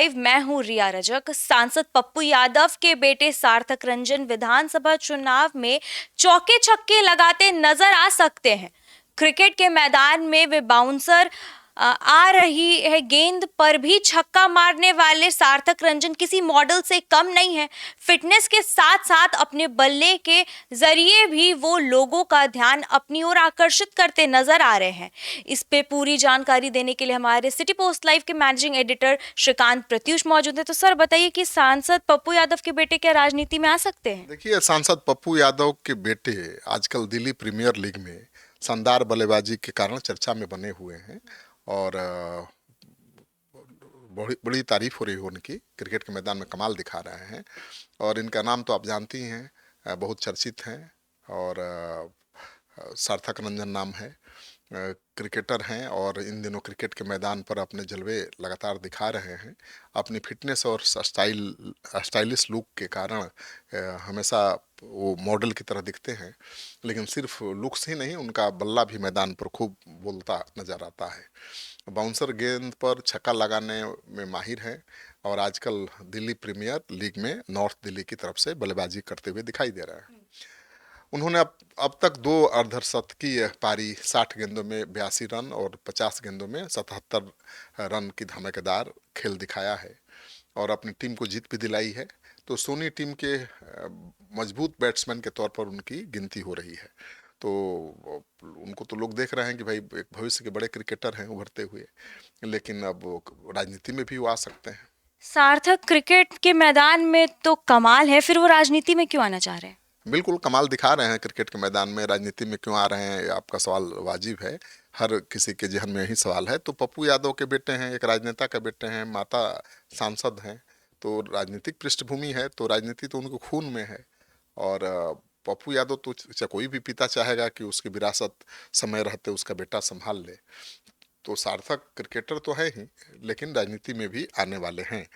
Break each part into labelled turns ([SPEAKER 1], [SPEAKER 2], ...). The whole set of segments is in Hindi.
[SPEAKER 1] लाइव मैं हूं रिया रजक। सांसद पप्पू यादव के बेटे सार्थक रंजन विधानसभा चुनाव में चौके छक्के लगाते नजर आ सकते हैं। क्रिकेट के मैदान में वे बाउंसर आ रही है गेंद पर भी छक्का मारने वाले सार्थक रंजन किसी मॉडल से कम नहीं है। फिटनेस के साथ साथ अपने बल्ले के जरिए भी वो लोगों का ध्यान अपनी ओर आकर्षित करते नजर आ रहे हैं। इस पे पूरी जानकारी देने के लिए हमारे सिटी पोस्ट लाइव के मैनेजिंग एडिटर श्रीकांत प्रत्युष मौजूद है। तो सर बताइए कि सांसद पप्पू यादव के बेटे क्या राजनीति में आ सकते हैं?
[SPEAKER 2] देखिए, सांसद पप्पू यादव के बेटे आजकल दिल्ली प्रीमियर लीग में शानदार बल्लेबाजी के कारण चर्चा में बने हुए हैं और बड़ी बड़ी तारीफ हो रही है उनकी। क्रिकेट के मैदान में कमाल दिखा रहे हैं और इनका नाम तो आप जानती ही हैं, बहुत चर्चित हैं और सार्थक रंजन नाम है। क्रिकेटर हैं और इन दिनों क्रिकेट के मैदान पर अपने जलवे लगातार दिखा रहे हैं। अपनी फिटनेस और स्टाइलिश लुक के कारण हमेशा वो मॉडल की तरह दिखते हैं। लेकिन सिर्फ लुक्स ही नहीं, उनका बल्ला भी मैदान पर खूब बोलता नजर आता है। बाउंसर गेंद पर छक्का लगाने में माहिर हैं और आजकल दिल्ली प्रीमियर लीग में नॉर्थ दिल्ली की तरफ से बल्लेबाजी करते हुए दिखाई दे रहा है। उन्होंने अब तक 2 अर्धशतकीय पारी, 60 गेंदों में 82 रन और 50 गेंदों में 77 रन की धमाकेदार खेल दिखाया है और अपनी टीम को जीत भी दिलाई है। तो सोनी टीम के मजबूत बैट्समैन के तौर पर उनकी गिनती हो रही है। तो उनको तो लोग देख रहे हैं कि भाई एक भविष्य के बड़े क्रिकेटर हैं उभरते हुए, लेकिन अब वो राजनीति में भी वो आ सकते हैं।
[SPEAKER 1] सार्थक क्रिकेट के मैदान में तो कमाल है, फिर वो राजनीति में क्यों आना चाह रहे हैं?
[SPEAKER 2] बिल्कुल कमाल दिखा रहे हैं क्रिकेट के मैदान में, राजनीति में क्यों आ रहे हैं, आपका सवाल वाजिब है। हर किसी के जहन में यही सवाल है। तो पप्पू यादव के बेटे हैं, एक राजनेता के बेटे हैं, माता सांसद हैं, तो राजनीतिक पृष्ठभूमि है, तो राजनीति तो उनको खून में है। और पप्पू यादव तो कोई भी पिता चाहेगा कि उसकी विरासत समय रहते उसका बेटा संभाल ले। तो सार्थक क्रिकेटर तो है ही, लेकिन राजनीति में भी आने वाले हैं।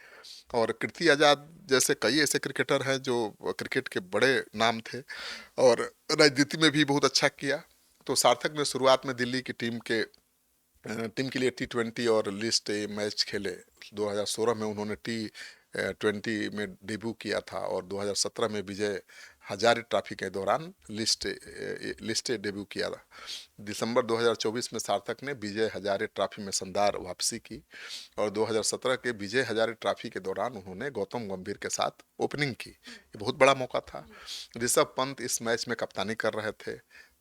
[SPEAKER 2] और कीर्ति आज़ाद जैसे कई ऐसे क्रिकेटर हैं जो क्रिकेट के बड़े नाम थे और राजनीति में भी बहुत अच्छा किया। तो सार्थक ने शुरुआत में दिल्ली की टीम के लिए T20 और लिस्ट ए मैच खेले। 2016 में उन्होंने T20 में डेब्यू किया था और 2017 में विजय हजारे ट्रॉफी के दौरान लिस्ट ए डेब्यू किया था। दिसंबर 2024 में सार्थक ने विजय हजारे ट्रॉफी में शानदार वापसी की और 2017 के विजय हजारे ट्रॉफी के दौरान उन्होंने गौतम गंभीर के साथ ओपनिंग की। ये बहुत बड़ा मौका था। ऋषभ पंत इस मैच में कप्तानी कर रहे थे।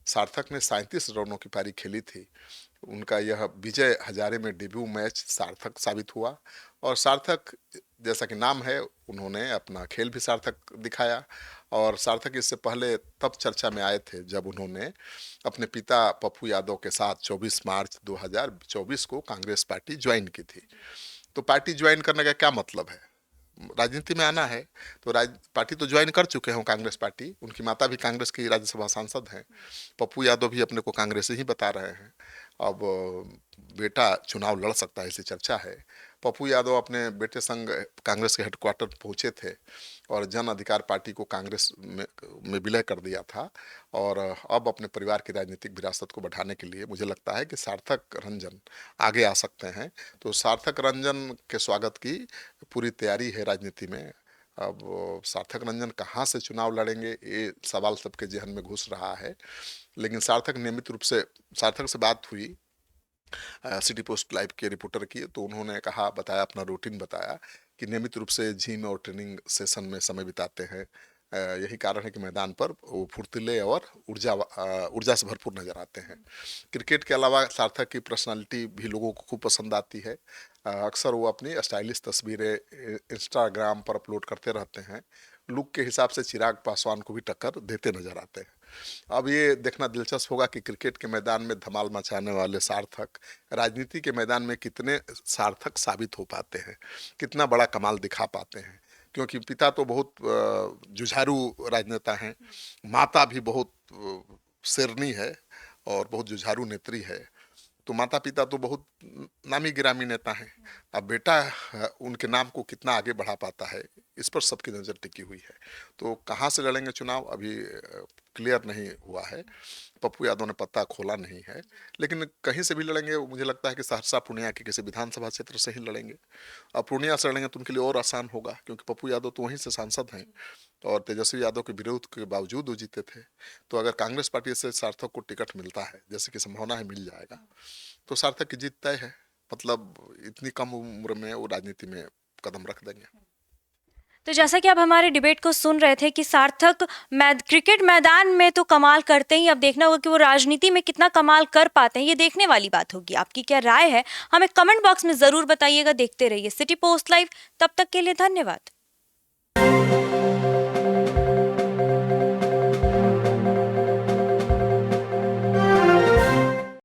[SPEAKER 2] सार्थक ने 37 रनों की पारी खेली थी। उनका यह विजय हजारे में डेब्यू मैच सार्थक साबित हुआ और सार्थक जैसा कि नाम है, उन्होंने अपना खेल भी सार्थक दिखाया। और सार्थक इससे पहले तब चर्चा में आए थे जब उन्होंने अपने पिता पप्पू यादव के साथ 24 मार्च 2024 को कांग्रेस पार्टी ज्वाइन की थी। तो पार्टी ज्वाइन करने का क्या मतलब है? राजनीति में आना है तो पार्टी तो ज्वाइन कर चुके हैं कांग्रेस पार्टी। उनकी माता भी कांग्रेस की राज्यसभा सांसद हैं। पप्पू यादव भी अपने को कांग्रेस ही बता रहे हैं। अब बेटा चुनाव लड़ सकता है, ऐसी चर्चा है। पप्पू यादव अपने बेटे संग कांग्रेस के हेडक्वार्टर पहुंचे थे और जन अधिकार पार्टी को कांग्रेस में विलय कर दिया था और अब अपने परिवार की राजनीतिक विरासत को बढ़ाने के लिए मुझे लगता है कि सार्थक रंजन आगे आ सकते हैं। तो सार्थक रंजन के स्वागत की पूरी तैयारी है राजनीति में। अब सार्थक रंजन कहाँ से चुनाव लड़ेंगे, ये सवाल सबके जहन में घुस रहा है। लेकिन सार्थक से बात हुई सिटी पोस्ट लाइव के रिपोर्टर की, तो उन्होंने बताया, अपना रूटीन बताया कि नियमित रूप से जिम और ट्रेनिंग सेशन में समय बिताते हैं। यही कारण है कि मैदान पर वो फुर्तीले और ऊर्जा से भरपूर नजर आते हैं। क्रिकेट के अलावा सार्थक की पर्सनालिटी भी लोगों को खूब पसंद आती है। अक्सर वो अपनी स्टाइलिश तस्वीरें इंस्टाग्राम पर अपलोड करते रहते हैं। लुक के हिसाब से चिराग पासवान को भी टक्कर देते नजर आते हैं। अब ये देखना दिलचस्प होगा कि क्रिकेट के मैदान में धमाल मचाने वाले सार्थक राजनीति के मैदान में कितने सार्थक साबित हो पाते हैं, कितना बड़ा कमाल दिखा पाते हैं। क्योंकि पिता तो बहुत जुझारू राजनेता हैं, माता भी बहुत शेरनी है और बहुत जुझारू नेत्री है। तो माता पिता तो बहुत नामी गिरामी नेता हैं। अब बेटा उनके नाम को कितना आगे बढ़ा पाता है, इस पर सबकी नज़र टिकी हुई है। तो कहाँ से लड़ेंगे चुनाव अभी क्लियर नहीं हुआ है। पप्पू यादव ने पत्ता खोला नहीं है, लेकिन कहीं से भी लड़ेंगे मुझे लगता है कि सहरसा पूर्णिया के किसी विधानसभा क्षेत्र से ही लड़ेंगे। अब पूर्णिया से लड़ेंगे तो उनके लिए और आसान होगा, क्योंकि पप्पू यादव तो वहीं से सांसद हैं और तेजस्वी यादव के विरोध के बावजूद वो जीते थे। तो अगर कांग्रेस पार्टी से सार्थक को टिकट मिलता है, जैसे कि संभावना है मिल जाएगा, तो सार्थक की जीत तय है। मतलब इतनी कम उम्र में वो राजनीति में कदम रख देंगे।
[SPEAKER 1] तो जैसा कि आप हमारे डिबेट को सुन रहे थे कि सार्थक क्रिकेट मैदान में तो कमाल करते ही, अब देखना होगा कि वो राजनीति में कितना कमाल कर पाते हैं, ये देखने वाली बात होगी। आपकी क्या राय है हमें कमेंट बॉक्स में जरूर बताइएगा। देखते रहिए सिटी पोस्ट लाइव, तब तक के लिए धन्यवाद।